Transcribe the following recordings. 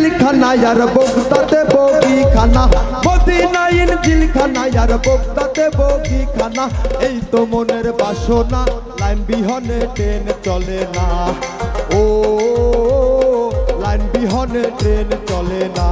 জিলখানা R বগদাতে বগিখানা, Medina in জিলখানা আর বগদাতে বগিখানা। এই তো মনের বাসনা, লাইন বিহনে ট্রেন চলে না। ও লাইন বিহনে ট্রেন চলে না।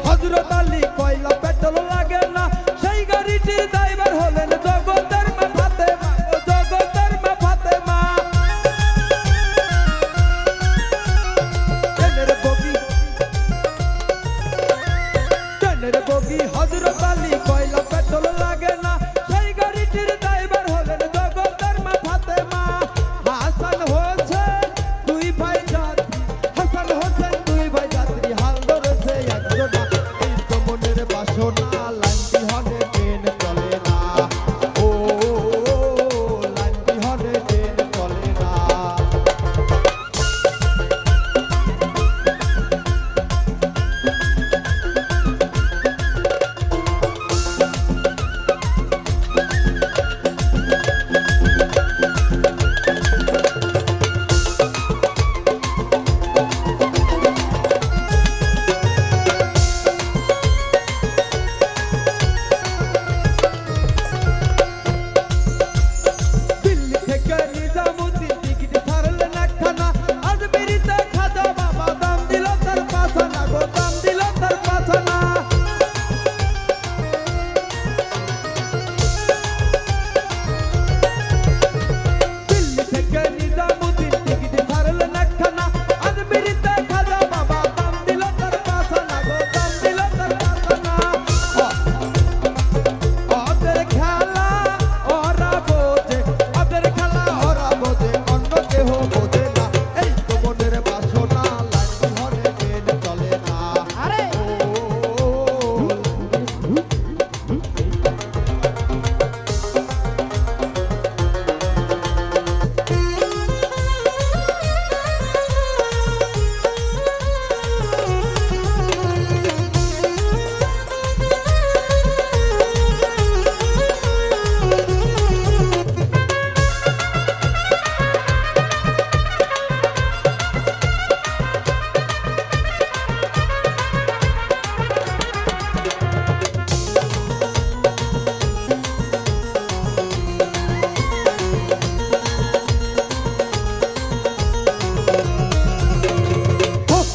হযরত আলী কয়লা পেট্রোল লাগে না, সেই গাড়িটির ড্রাইভার হলেন জগতের মা ফাতেমা, জগতের মা ফাতেমা। ট্রেনের বগি হযরত আলী কয়লা পেট্রোল লাগে না, সেই গাড়িটির ড্রাইভার হলেন জগতের মা ফাতেমা। হাসান হোসেন দুই ভাই যাত্রী, হাসান হোসেন দুই ভাই যাত্রী, হাল ধরেছে একজনা। এই তো মনের বাসনা, লাইন বিহনে ট্রেন চলে না। ও লাইন বিহনে ট্রেন চলে না।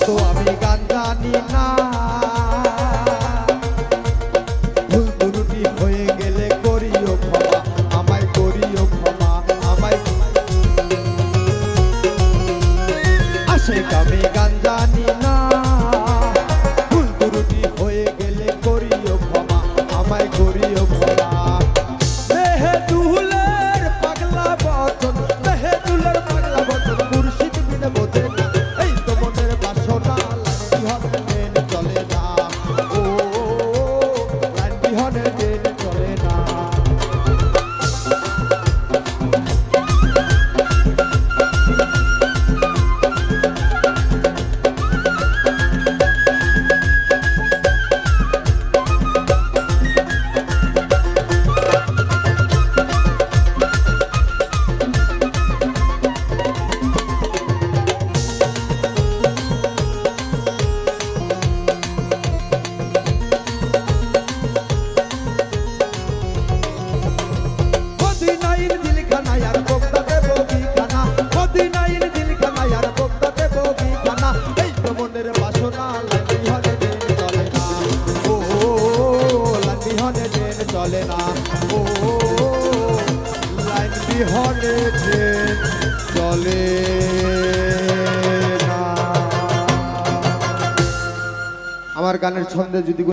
তো আমি গান জানি না, ভুল ত্রুটি হয়ে গেলে করিও ক্ষমা, আমায় করিও ক্ষমা, আমায়। আশেক আমি গান জানি না, ভুল ত্রুটি হয়ে গেলে করিও ক্ষমা, আমায় করিও ক্ষমা। মেহেদুলের পাগলা বচন, মেহেদুলের পাগলা বচন, মুর্শিদ বিনে বোঝে না। এই তো মনের বাসনা, লাইন বিহনে ট্রেন চলে না। ও লাইন বিহনে ট্রেন চলে না। চলে না। ও লাইন বিহনে ট্রেন চলে না। আমার গানের ছন্দে যদি